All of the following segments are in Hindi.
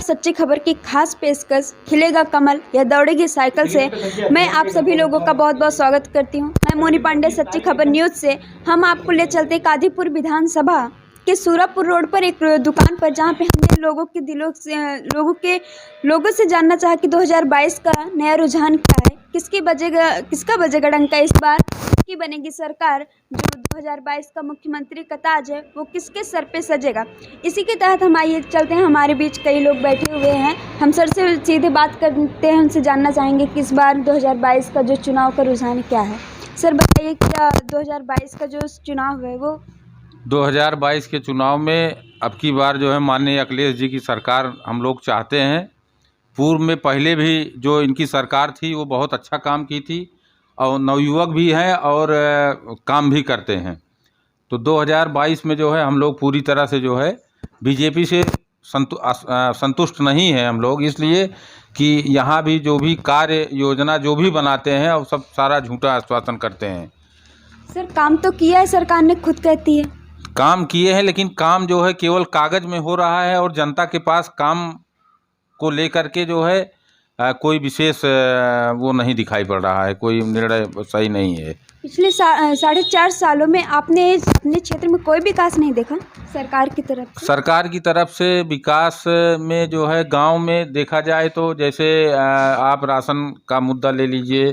सच्ची खबर की खास पेशकश खिलेगा कमल या दौड़ेगी साइकिल से मैं आप सभी लोगों का बहुत बहुत स्वागत करती हूं। मैं मोनी पांडे सच्ची खबर न्यूज़ से हम आपको ले चलते कादीपुर विधानसभा के सूरापुर रोड पर एक दुकान पर, जहां पे हमने लोगों से जानना चाहा कि 2022 का नया रुझान क्या है, किसका बजेगा डंका इस बार, की बनेगी सरकार, जो 2022 का मुख्यमंत्री का ताज है वो किसके सर पे सजेगा। इसी के तहत हम आइए चलते हैं, हमारे बीच कई लोग बैठे हुए हैं। हम सर से सीधे बात करते हैं, उनसे जानना चाहेंगे कि इस बार 2022 का जो चुनाव का रुझान क्या है। सर बताइए क्या 2022 का जो चुनाव है वो 2022 के चुनाव में अब की बार जो है माननीय अखिलेश जी की सरकार हम लोग चाहते हैं। पूर्व में पहले भी जो इनकी सरकार थी वो बहुत अच्छा काम की थी और नवयुवक भी हैं और काम भी करते हैं। तो 2022 में जो है हम लोग पूरी तरह से जो है बीजेपी से संतुष्ट नहीं हैं हम लोग, इसलिए कि यहाँ भी जो भी कार्य योजना जो भी बनाते हैं और सब सारा झूठा आश्वासन करते हैं। सर काम तो किया है सरकार ने, खुद कहती है काम किए हैं, लेकिन काम जो है केवल कागज में हो रहा है और जनता के पास काम को लेकर के जो है कोई विशेष वो नहीं दिखाई पड़ रहा है, कोई निर्णय सही नहीं है। पिछले 4.5 सालों में आपने अपने क्षेत्र में कोई विकास नहीं देखा सरकार की तरफ से? सरकार की तरफ से विकास में जो है गांव में देखा जाए तो जैसे आप राशन का मुद्दा ले लीजिए,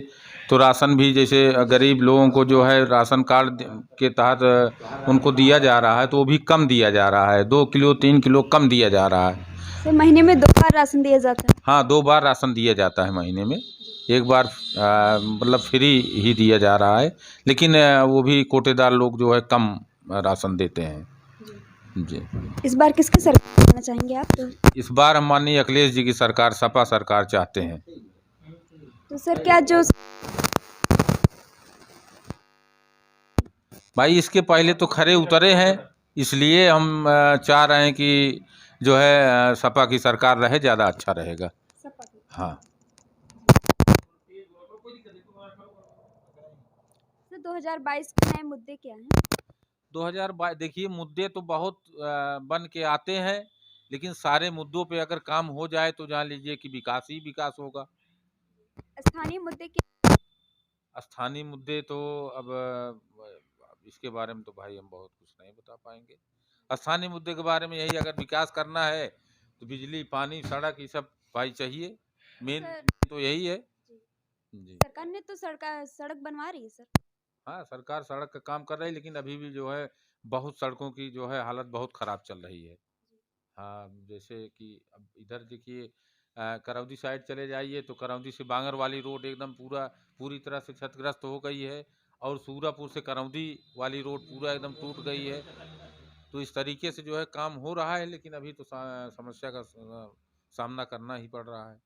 तो राशन भी जैसे गरीब लोगों को जो है राशन कार्ड के तहत उनको दिया जा रहा है, तो वो भी कम दिया जा रहा है, 2 किलो 3 किलो कम दिया जा रहा है। तो महीने में 2 बार राशन दिया जाता है? हाँ, 2 बार राशन दिया जाता है महीने में, एक बार मतलब फ्री ही दिया जा रहा है, लेकिन वो भी कोटेदार लोग जो है कम राशन देते हैं जी। इस बार किसकी सरकार करना चाहेंगे आप? तो इस बार हम माननीय अखिलेश जी की सरकार, सपा सरकार चाहते हैं। तो सर क्या जो भाई इसके पहले तो खरे उतरे हैं, इसलिए हम चाह रहे हैं कि जो है सपा की सरकार रहे, ज़्यादा अच्छा रहेगा। हाँ। सर 2022 के नए मुद्दे क्या हैं? 2022 देखिए, मुद्दे तो बहुत बन के आते हैं, लेकिन सारे मुद्दों पे अगर काम हो जाए तो जान लीजिए कि विकास ही विकास होगा। स्थानीय मुद्दे क्या? स्थानीय मुद्दे तो अब इसके बारे में तो भाई हम बहुत कुछ नहीं बता पाएंगे। स्थानीय मुद्दे के बारे में यही, अगर विकास करना है तो बिजली, पानी, सड़क, ये सब भाई चाहिए, मेन तो यही है जी। सरकार ने तो सड़क बनवा रही है सर। हाँ, सरकार सड़क का काम कर रही है, लेकिन अभी भी जो है बहुत सड़कों की जो है हालत बहुत ख़राब चल रही है। हाँ, जैसे कि अब इधर देखिए करौदी साइड चले जाइए तो करौदी से बांगर वाली रोड एकदम पूरी तरह से क्षतिग्रस्त हो गई है, और सूरापुर से करौदी वाली रोड पूरा एकदम टूट गई है। तो इस तरीके से जो है काम हो रहा है, लेकिन अभी तो समस्या का सामना करना ही पड़ रहा है।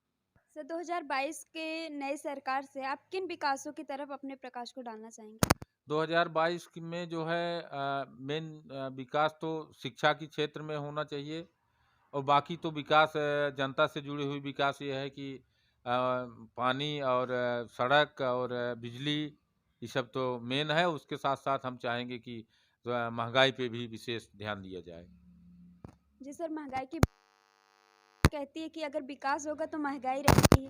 सर 2022 के नए सरकार से आप किन विकासों की तरफ अपने प्रकाश को डालना चाहेंगे? 2022 में जो है मेन विकास तो शिक्षा के क्षेत्र में होना चाहिए, और बाकी तो विकास जनता से जुड़ी हुई विकास ये है कि पानी और सड़क और बिजली, ये सब तो मेन है। उसके साथ साथ हम चाहेंगे कि महंगाई पे भी विशेष ध्यान दिया जाए। जी सर, महंगाई की कहती है कि अगर विकास होगा तो महंगाई रहेगी।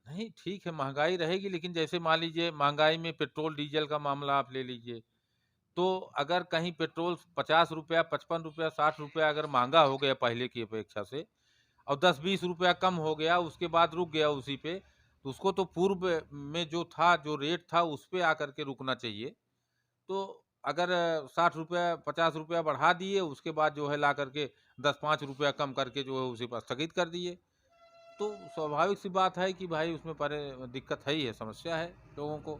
नहीं, ठीक है, महंगाई रहेगी, लेकिन जैसे मान लीजिए महंगाई में पेट्रोल डीजल का मामला आप ले लीजिए, तो अगर कहीं पेट्रोल 50 रुपया, 55 रुपया, 60 रुपया अगर महंगा हो गया पहले की अपेक्षा से, और 10-20 रुपया कम हो गया, उसके बाद रुक गया उसी पे, तो उसको तो पूर्व में जो था, जो रेट था, उस पे आकर के रुकना चाहिए। तो अगर 60 रुपया 50 रुपया बढ़ा दिए, उसके बाद जो है ला करके 10-5 रुपया कम करके जो है उसी पर स्थगित कर दिए, तो स्वाभाविक सी बात है कि भाई उसमें दिक्कत है ही है, समस्या है लोगों को।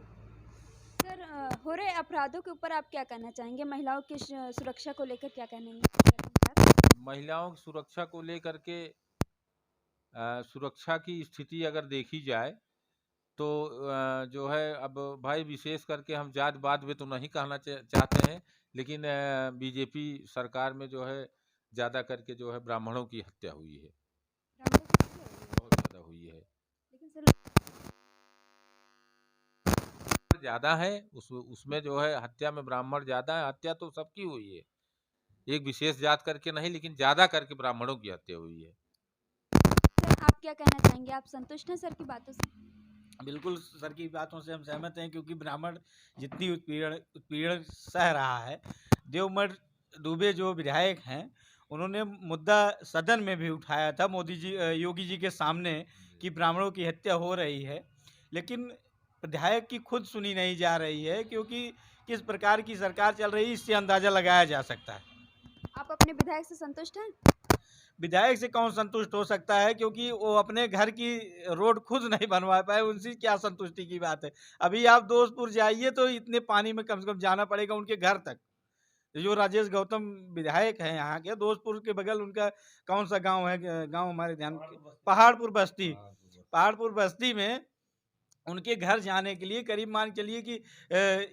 सर हो रहे अपराधों के ऊपर आप क्या कहना चाहेंगे? महिलाओं की सुरक्षा को लेकर क्या कहना? महिलाओं की सुरक्षा को लेकर के सुरक्षा की स्थिति अगर देखी जाए तो जो है अब भाई विशेष करके हम जात-वात में तो नहीं कहना चाहते हैं, लेकिन बीजेपी सरकार में जो है ज़्यादा करके जो है ब्राह्मणों की हत्या हुई है, बहुत ज़्यादा हुई है। लेकिन सर ज़्यादा है उसमें जो है हत्या में ब्राह्मण ज़्यादा है। हत्या तो सबकी हुई है, एक विशेष जात करके नहीं, लेकिन ज़्यादा करके ब्राह्मणों की हत्या हुई है। क्या कहना चाहेंगे? आप संतुष्ट हैं सर की बातों से? बिल्कुल सर की बातों से हम सहमत हैं, क्योंकि ब्राह्मण जितनी उत्पीड़न उत्पीड़न सह रहा है, देवमठ दुबे जो विधायक हैं, उन्होंने मुद्दा सदन में भी उठाया था योगी जी के सामने कि ब्राह्मणों की हत्या हो रही है, लेकिन विधायक की खुद सुनी नहीं जा रही है, क्योंकि किस प्रकार की सरकार चल रही है इससे अंदाज़ा लगाया जा सकता है। आप अपने विधायक से संतुष्ट हैं? विधायक से कौन संतुष्ट हो सकता है, क्योंकि वो अपने घर की रोड खुद नहीं बनवा पाए, उनसे क्या संतुष्टि की बात है। अभी आप दोस्तपुर जाइए तो इतने पानी में कम से कम जाना पड़ेगा उनके घर तक। जो राजेश गौतम विधायक हैं यहाँ के, दोस्तपुर के बगल उनका कौन सा गांव है, गांव हमारे ध्यान, पहाड़पुर बस्ती। पहाड़पुर बस्ती में उनके घर जाने के लिए करीब मान चलिए कि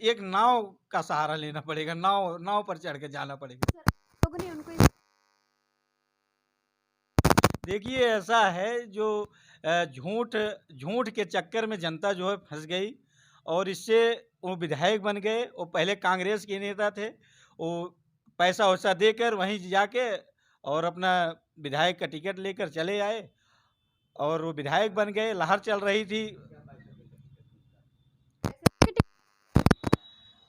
एक नाव का सहारा लेना पड़ेगा, नाव पर चढ़ के जाना पड़ेगा। लोगों ने उनको देखिए ऐसा है, जो झूठ के चक्कर में जनता जो है फंस गई, और इससे वो विधायक बन गए। वो पहले कांग्रेस के नेता थे, वो पैसा वैसा देकर वहीं जाके और अपना विधायक का टिकट लेकर चले आए, और वो विधायक बन गए। लहर चल रही थी,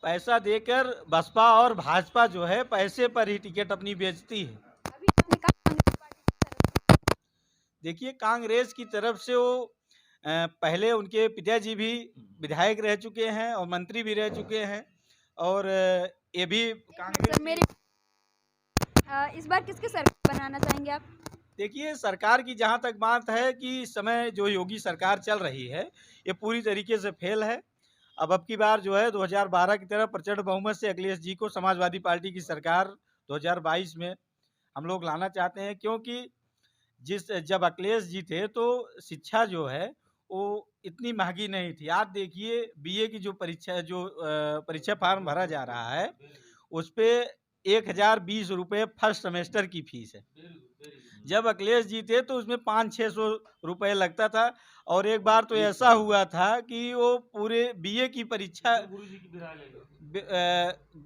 पैसा देकर बसपा और भाजपा जो है पैसे पर ही टिकट अपनी बेचती है। अभी आपने कहा कांग्रेस पार्टी की तरफ से। देखिए कांग्रेस की तरफ से वो पहले उनके पिताजी भी विधायक रह चुके हैं और मंत्री भी रह चुके हैं, और ये भी कांग्रेस सर मेरे इस बार किसके सरकार बनाना चाहेंगे आप? देखिए सरकार की जहाँ तक बात है कि इस समय जो योगी सरकार चल रही है ये पूरी तरीके से फेल है। अब की बार जो है 2012 की तरह प्रचंड बहुमत से अखिलेश जी को समाजवादी पार्टी की सरकार 2022 में हम लोग लाना चाहते हैं, क्योंकि जब अखिलेश जी थे तो शिक्षा जो है वो इतनी महंगी नहीं थी। आप देखिए बीए की जो परीक्षा फार्म भरा जा रहा है उस पे 1020 रुपये फर्स्ट सेमेस्टर की फीस है। जब अखिलेश जी थे तो उसमें 500-600 रुपये लगता था, और एक बार तो ऐसा हुआ था कि वो पूरे बीए की परीक्षा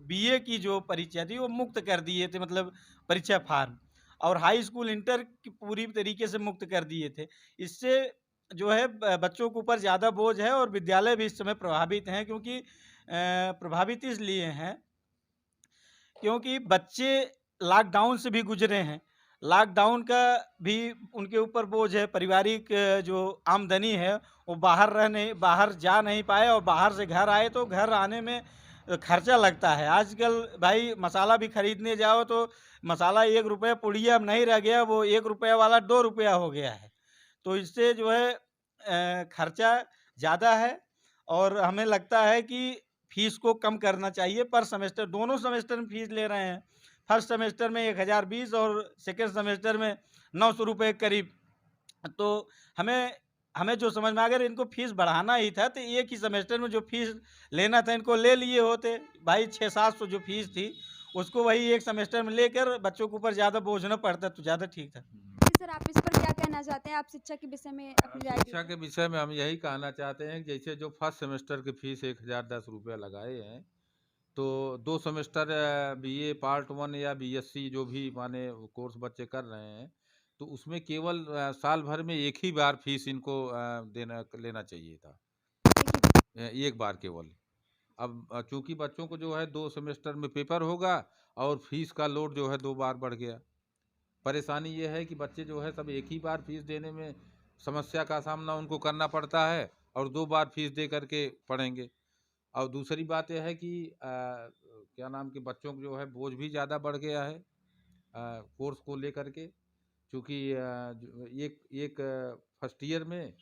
बीए की जो परीक्षा थी वो मुक्त कर दिए थे, मतलब परीक्षा फार्म, और हाई स्कूल इंटर की पूरी तरीके से मुक्त कर दिए थे। इससे जो है बच्चों के ऊपर ज़्यादा बोझ है, और विद्यालय भी इस समय प्रभावित हैं, क्योंकि प्रभावित इसलिए हैं क्योंकि बच्चे लॉकडाउन से भी गुजरे हैं। लॉकडाउन का भी उनके ऊपर बोझ है, पारिवारिक जो आमदनी है वो बाहर जा नहीं पाए, और बाहर से घर आए तो घर आने में खर्चा लगता है। आजकल भाई मसाला भी खरीदने जाओ तो मसाला 1 रुपये पुड़िया अब नहीं रह गया, वो 1 रुपये वाला 2 रुपया हो गया है। तो इससे जो है खर्चा ज़्यादा है, और हमें लगता है कि फीस को कम करना चाहिए। पर सेमेस्टर दोनों सेमेस्टर में फीस ले रहे हैं, फर्स्ट सेमेस्टर में 1020 और सेकेंड सेमेस्टर में 900 रुपये करीब। तो हमें जो समझ में, अगर इनको फीस बढ़ाना ही था तो एक ही सेमेस्टर में जो फीस लेना था इनको ले लिए होते भाई। 600-700 जो फीस थी उसको वही एक सेमेस्टर में लेकर बच्चों के ऊपर ज़्यादा बोझ न पड़ता तो ज़्यादा ठीक था। जी सर, आप इस पर क्या कहना चाहते हैं? आप शिक्षा के विषय में अपनी राय शिक्षा के विषय में हम यही कहना चाहते हैं कि जैसे जो फर्स्ट सेमेस्टर की फीस 1010 रुपया लगाए हैं, तो 2 सेमेस्टर बीए पार्ट 1 या बीएससी जो भी माने कोर्स बच्चे कर रहे हैं, तो उसमें केवल साल भर में एक ही बार फीस इनको लेना चाहिए था, एक बार केवल। अब चूंकि बच्चों को जो है 2 सेमेस्टर में पेपर होगा और फीस का लोड जो है 2 बार बढ़ गया। परेशानी ये है कि बच्चे जो है सब एक ही बार फीस देने में समस्या का सामना उनको करना पड़ता है, और 2 बार फीस दे करके पढ़ेंगे। और दूसरी बात यह है कि क्या नाम के बच्चों को जो है बोझ भी ज़्यादा बढ़ गया है कोर्स को लेकर के, चूँकि एक फर्स्ट ईयर में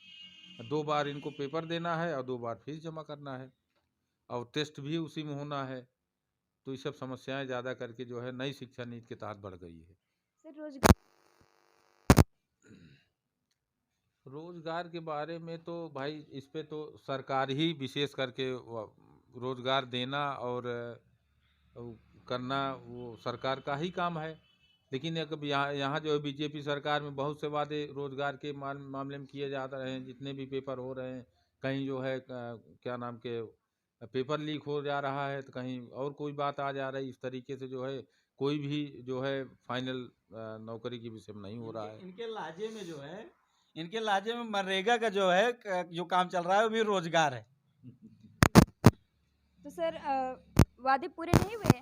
2 बार इनको पेपर देना है और 2 बार फीस जमा करना है, और टेस्ट भी उसी में होना है। तो ये सब समस्याएं ज़्यादा करके जो है नई शिक्षा नीति के तहत बढ़ गई है। सर रोजगार के बारे में तो भाई इस पे तो सरकार ही विशेष करके रोजगार देना और करना वो सरकार का ही काम है। लेकिन एक यहाँ जो है बीजेपी सरकार में बहुत से वादे रोजगार के मामले में किए जा रहे हैं। जितने भी पेपर हो रहे हैं, कहीं जो है क्या नाम के पेपर लीक हो जा रहा है, तो कहीं और कोई बात आ जा रही। इस तरीके से जो है कोई भी जो है फाइनल नौकरी के विषय में नहीं हो रहा है। इनके लाजे में जो है इनके लहजे में मनरेगा का जो है जो काम चल रहा है वो भी रोजगार है। तो सर वादे पूरे नहीं हुए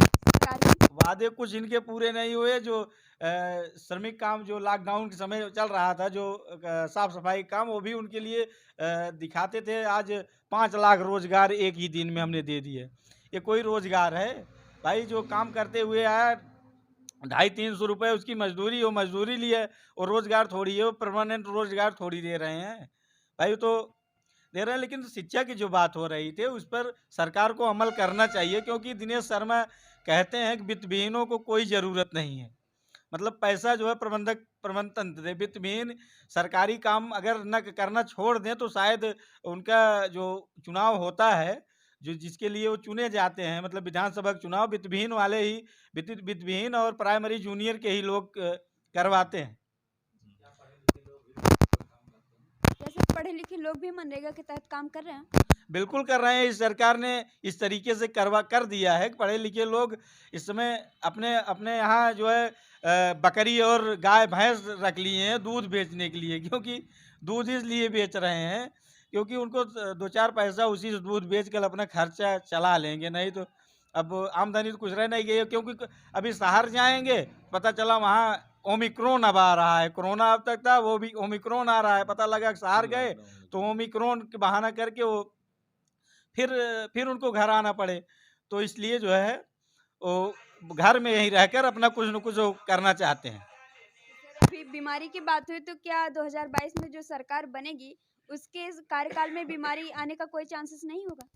सरकार के? वादे कुछ इनके पूरे नहीं हुए। जो श्रमिक काम जो लॉकडाउन के समय चल रहा था, जो साफ सफाई काम, वो भी उनके लिए दिखाते थे। आज 5 लाख रोजगार एक ही दिन में हमने दे दिए। ये कोई रोजगार है भाई? जो काम करते हुए आया 250-300 रुपये उसकी मजदूरी, वो मजदूरी ली है, और रोजगार थोड़ी है, वो परमानेंट रोजगार थोड़ी दे रहे हैं भाई। तो दे रहे हैं, लेकिन शिक्षा की जो बात हो रही थी उस पर सरकार को अमल करना चाहिए, क्योंकि दिनेश शर्मा कहते हैं कि वित्त विहीनों को कोई ज़रूरत नहीं है। मतलब पैसा जो है प्रबंध तंत्र है। वित्त विहीन सरकारी काम अगर न करना छोड़ दें तो शायद उनका जो चुनाव होता है, जो जिसके लिए वो चुने जाते हैं, मतलब विधानसभा के चुनाव, वित्त विहीन वाले ही, वित्त विहीन और प्राइमरी जूनियर के ही लोग करवाते हैं। जैसे पढ़े लिखे लोग भी मनरेगा के तहत काम कर रहे हैं? बिल्कुल कर रहे हैं। इस सरकार ने इस तरीके से कर दिया है कि पढ़े लिखे लोग इस समय अपने अपने यहाँ जो है बकरी और गाय भैंस रख लिए हैं दूध बेचने के लिए, क्योंकि दूध इसलिए बेच रहे हैं क्योंकि उनको 2-4 पैसा उसी से दूध बेच कर अपना खर्चा चला लेंगे। नहीं तो अब आमदनी तो कुछ रह नहीं गई है, क्योंकि अभी शहर जाएंगे, पता चला वहाँ ओमिक्रॉन अब आ रहा है। कोरोना अब तक था, वो भी ओमिक्रॉन आ रहा है। पता लगा कि शहर गए तो ओमिक्रॉन के बहाना करके वो फिर उनको घर आना पड़े। तो इसलिए जो है वो घर में यहीं रहकर अपना कुछ न कुछ वो करना चाहते हैं। सर अभी बीमारी की बात हुई तो क्या 2022 में जो सरकार बनेगी उसके इस कार्यकाल में बीमारी आने का कोई चांसेस नहीं होगा?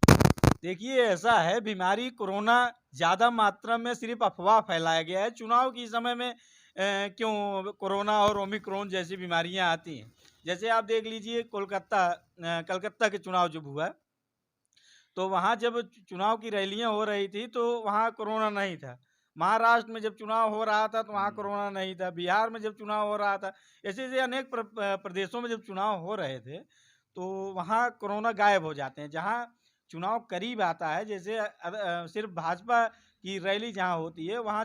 देखिए, ऐसा है, बीमारी कोरोना ज़्यादा मात्रा में सिर्फ अफवाह फैलाया गया है। चुनाव के समय में क्यों कोरोना और ओमिक्रॉन जैसी बीमारियां आती हैं। जैसे आप देख लीजिए कलकत्ता के चुनाव जब हुआ, तो वहाँ जब चुनाव की रैलियां हो रही थी तो वहाँ कोरोना नहीं था। महाराष्ट्र में जब चुनाव हो रहा था तो वहाँ कोरोना नहीं था। बिहार में जब चुनाव हो रहा था, ऐसे ऐसे अनेक प्रदेशों में जब चुनाव हो रहे थे तो वहाँ कोरोना गायब हो जाते हैं। जहाँ चुनाव करीब आता है, जैसे सिर्फ भाजपा की रैली जहाँ होती है वहाँ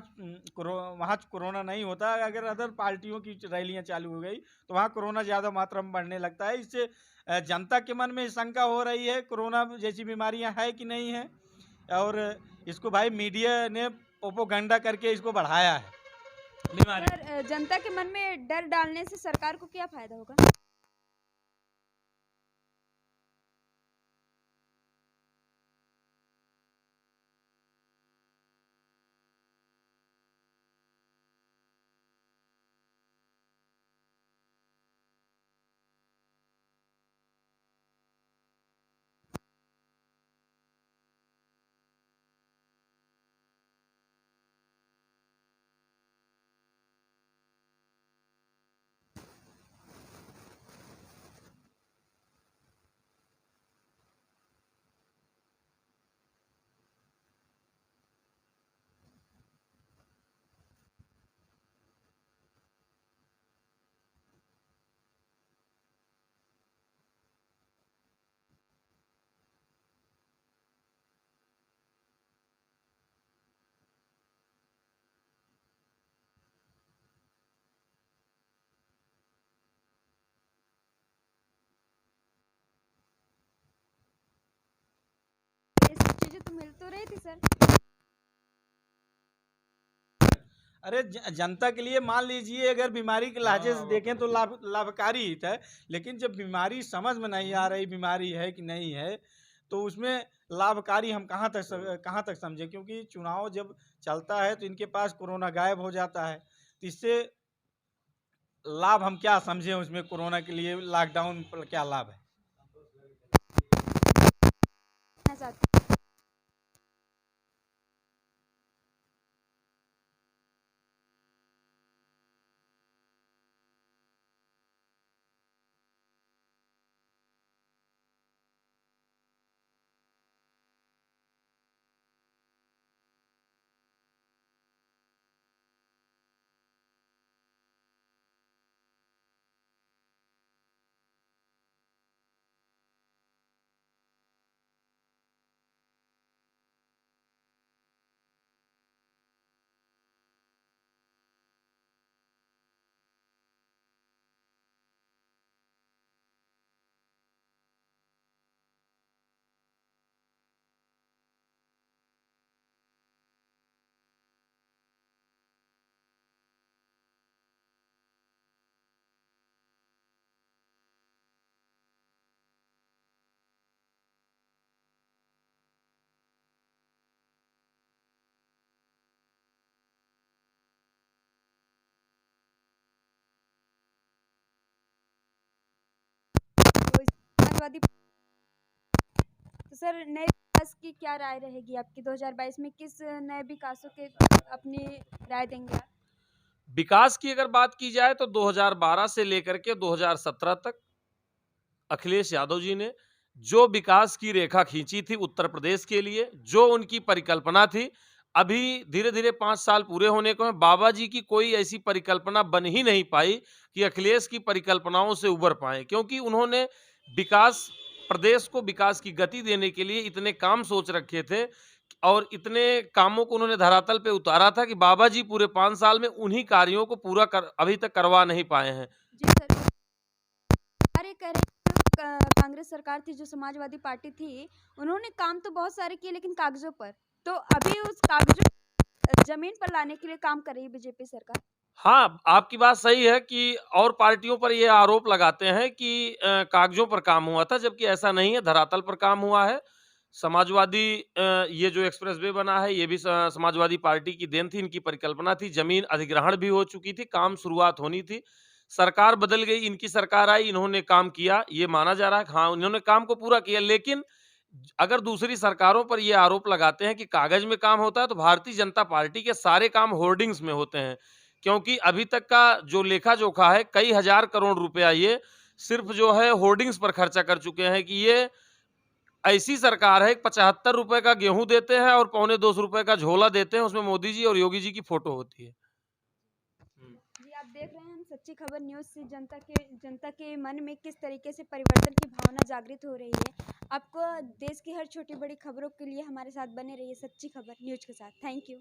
वहाँ कोरोना नहीं होता। अगर अदर पार्टियों की रैलियाँ चालू हो गई तो वहाँ कोरोना ज़्यादा मात्रा में बढ़ने लगता है। इससे जनता के मन में शंका हो रही है कोरोना जैसी बीमारियां है कि नहीं है, और इसको भाई मीडिया ने प्रोपोगंडा करके इसको बढ़ाया है बीमारी। सर जनता के मन में डर डालने से सरकार को क्या फायदा होगा? ये सब चीजें तो मिल तो रही थी सर। अरे जनता के लिए मान लीजिए अगर बीमारी के लहजे से देखें तो लाभकारी ही था। लेकिन जब बीमारी समझ में नहीं आ रही बीमारी है कि नहीं है, तो उसमें लाभकारी हम कहाँ तक समझें, क्योंकि चुनाव जब चलता है तो इनके पास कोरोना गायब हो जाता है। तो इससे लाभ हम क्या समझें उसमें? कोरोना के लिए लॉकडाउन पर क्या लाभ है? ऐसा समाजवादी। तो सर, नए विकास की क्या राय रहेगी आपकी 2022 में? किस नए विकासों के अपनी राय देंगे आप? विकास की अगर बात की जाए तो 2012 से लेकर के 2017 तक अखिलेश यादव जी ने जो विकास की रेखा खींची थी उत्तर प्रदेश के लिए, जो उनकी परिकल्पना थी, अभी धीरे-धीरे 5 साल पूरे होने को हैं, बाबा जी की कोई ऐसी परिकल्पना बन ही नहीं पाई कि अखिलेश की परिकल्पनाओं से उबर पाएँ, क्योंकि उन्होंने विकास प्रदेश को विकास की गति देने के लिए इतने काम सोच रखे थे और इतने कामों को उन्होंने धरातल पे उतारा था कि बाबा जी पूरे 5 साल में उन्हीं कार्यों को पूरा कर अभी तक करवा नहीं पाए हैं। जी सर, अरे कह रहे हैं कांग्रेस सरकार थी, जो समाजवादी पार्टी थी, उन्होंने काम तो बहुत सारे किए लेकिन कागजों पर। तो अभी उस कागजों जमीन पर लाने के लिए काम कर रही है बीजेपी सरकार। हाँ, आपकी बात सही है कि और पार्टियों पर ये आरोप लगाते हैं कि कागज़ों पर काम हुआ था, जबकि ऐसा नहीं है, धरातल पर काम हुआ है। समाजवादी ये जो एक्सप्रेसवे बना है, ये भी समाजवादी पार्टी की देन थी, इनकी परिकल्पना थी, ज़मीन अधिग्रहण भी हो चुकी थी, काम शुरुआत होनी थी। सरकार बदल गई, इनकी सरकार आई, इन्होंने काम किया, ये माना जा रहा है कि हाँ, इन्होंने काम को पूरा किया। लेकिन अगर दूसरी सरकारों पर ये आरोप लगाते हैं कि कागज़ में काम होता है, तो भारतीय जनता पार्टी के सारे काम होर्डिंग्स में होते हैं। क्योंकि अभी तक का जो लेखा-जोखा है, कई हज़ार करोड़ रुपया ये सिर्फ़ जो है होर्डिंग्स पर खर्चा कर चुके हैं कि ये ऐसी सरकार है कि ₹75 का गेहूँ देते हैं और पौने ₹200 का झोला देते हैं, उसमें मोदी जी और योगी जी की फ़ोटो होती है। जी, आप देख रहे हैं हम सच्ची खबर न्यूज़ से जनता के मन में किस तरीके से परिवर्तन की भावना जागृत हो रही है। आपको देश की हर छोटी-बड़ी खबरों के लिए हमारे साथ बने रहिए सच्ची खबर न्यूज़ के साथ। Thank you.